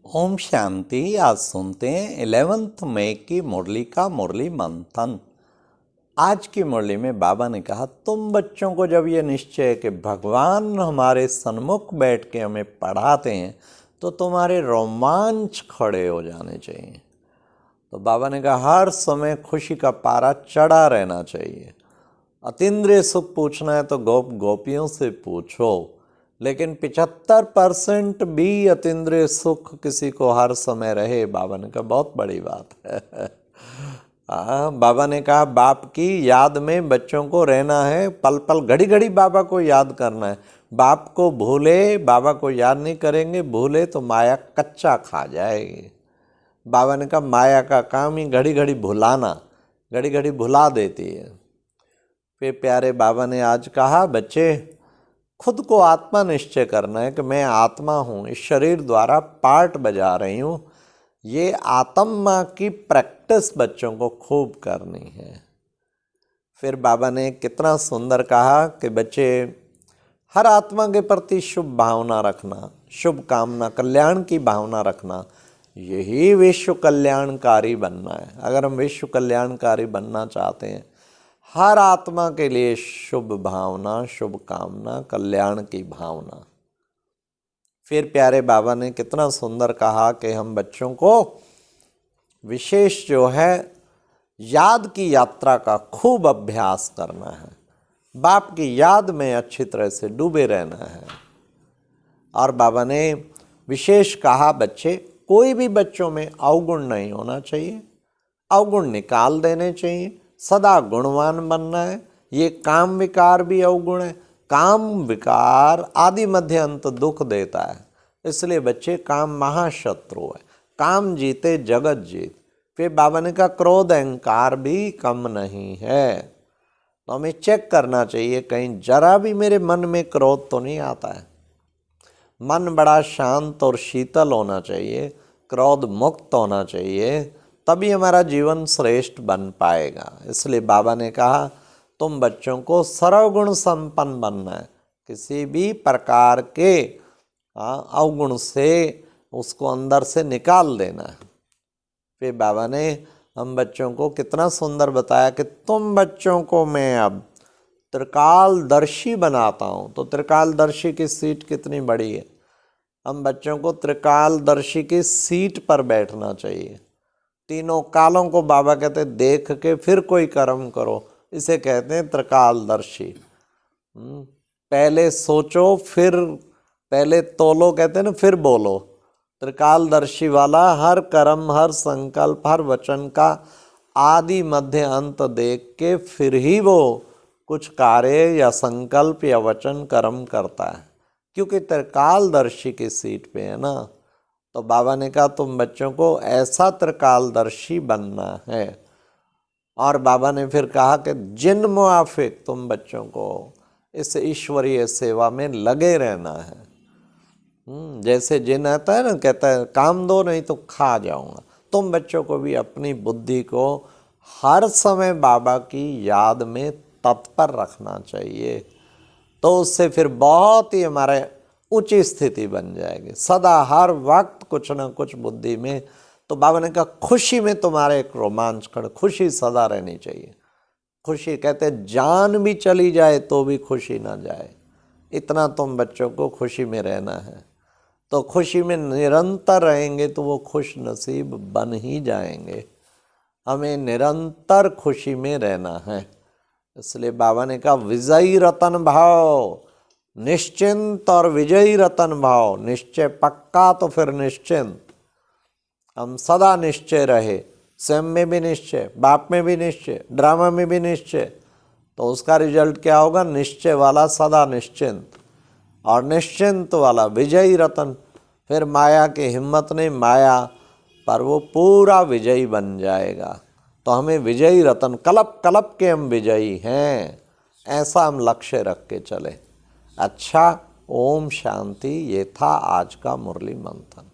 ओम शांति। आज सुनते हैं 11 मई की मुरली का मुरली मंथन। आज की मुरली में बाबा ने कहा, तुम बच्चों को जब ये निश्चय है कि भगवान हमारे सन्मुख बैठ के हमें पढ़ाते हैं तो तुम्हारे रोमांच खड़े हो जाने चाहिए। तो बाबा ने कहा, हर समय खुशी का पारा चढ़ा रहना चाहिए। अतीन्द्रिय सुख पूछना है तो गोपियों से पूछो, लेकिन 75% भी अतीन्द्रिय सुख किसी को हर समय रहे, बाबा ने कहा बहुत बड़ी बात है। बाबा ने कहा बाप की याद में बच्चों को रहना है, पल पल घड़ी घड़ी बाबा को याद करना है। बाप को भूले, बाबा को याद नहीं करेंगे, भूले तो माया कच्चा खा जाएगी। बाबा ने कहा माया का काम ही घड़ी घड़ी भुलाना, घड़ी घड़ी भुला देती है। फिर प्यारे बाबा ने आज कहा, बच्चे खुद को आत्मा निश्चय करना है कि मैं आत्मा हूँ, इस शरीर द्वारा पार्ट बजा रही हूँ। ये आत्मा की प्रैक्टिस बच्चों को खूब करनी है। फिर बाबा ने कितना सुंदर कहा कि बच्चे हर आत्मा के प्रति शुभ भावना रखना, शुभ कामना, कल्याण की भावना रखना, यही विश्व कल्याणकारी बनना है। अगर हम विश्व कल्याणकारी बनना चाहते हैं, हर आत्मा के लिए शुभ भावना, शुभ कामना, कल्याण की भावना। फिर प्यारे बाबा ने कितना सुंदर कहा कि हम बच्चों को विशेष जो है याद की यात्रा का खूब अभ्यास करना है, बाप की याद में अच्छी तरह से डूबे रहना है। और बाबा ने विशेष कहा, बच्चे कोई भी बच्चों में अवगुण नहीं होना चाहिए, अवगुण निकाल देने चाहिए, सदा गुणवान बनना है। ये काम विकार भी अवगुण है। काम विकार आदि मध्य अंत दुख देता है, इसलिए बच्चे काम महाशत्रु है। काम जीते जगत जीत। फिर बाबा ने कहा क्रोध अहंकार भी कम नहीं है, तो हमें चेक करना चाहिए कहीं जरा भी मेरे मन में क्रोध तो नहीं आता है। मन बड़ा शांत और शीतल होना चाहिए, क्रोध मुक्त होना चाहिए, तभी हमारा जीवन श्रेष्ठ बन पाएगा। इसलिए बाबा ने कहा तुम बच्चों को सर्वगुण संपन्न बनना है, किसी भी प्रकार के अवगुण से उसको अंदर से निकाल देना है। फिर बाबा ने हम बच्चों को कितना सुंदर बताया कि तुम बच्चों को मैं अब त्रिकालदर्शी बनाता हूँ। तो त्रिकालदर्शी की सीट कितनी बड़ी है। हम बच्चों को त्रिकालदर्शी की सीट पर बैठना चाहिए। तीनों कालों को बाबा कहते देख के फिर कोई कर्म करो, इसे कहते हैं त्रिकालदर्शी। पहले सोचो, फिर पहले तोलो, कहते हैं ना, फिर बोलो। त्रिकालदर्शी वाला हर कर्म, हर संकल्प, हर वचन का आदि मध्य अंत देख के फिर ही वो कुछ कार्य या संकल्प या वचन कर्म करता है, क्योंकि त्रिकालदर्शी की सीट पे है ना। तो बाबा ने कहा तुम बच्चों को ऐसा त्रिकालदर्शी बनना है। और बाबा ने फिर कहा कि जिन मुआफिक तुम बच्चों को इस ईश्वरीय सेवा में लगे रहना है। जैसे जिन आता है ना, कहता है काम दो नहीं तो खा जाऊंगा। तुम बच्चों को भी अपनी बुद्धि को हर समय बाबा की याद में तत्पर रखना चाहिए, तो उससे फिर बहुत ही हमारे ऊंची स्थिति बन जाएगी। सदा हर वक्त कुछ ना कुछ बुद्धि में। तो बाबा ने कहा खुशी में तुम्हारे एक रोमांच खड़ा, खुशी सदा रहनी चाहिए। खुशी कहते जान भी चली जाए तो भी खुशी ना जाए, इतना तुम बच्चों को खुशी में रहना है। तो खुशी में निरंतर रहेंगे तो वो खुश नसीब बन ही जाएंगे। हमें निरंतर खुशी में रहना है। इसलिए बाबा ने कहा विजयी रतन भाव, निश्चिंत और विजयी रतन भाव। निश्चय पक्का तो फिर निश्चिंत। हम सदा निश्चय रहे, स्वयं में भी निश्चय, बाप में भी निश्चय, ड्रामा में भी निश्चय, तो उसका रिजल्ट क्या होगा। निश्चय वाला सदा निश्चिंत, और निश्चिंत वाला विजयी रतन। फिर माया की हिम्मत नहीं, माया पर वो पूरा विजयी बन जाएगा। तो हमें विजयी रतन, कलप कलप के हम विजयी हैं, ऐसा हम लक्ष्य रख के चले। अच्छा, ओम शांति। ये था आज का मुरली मंथन।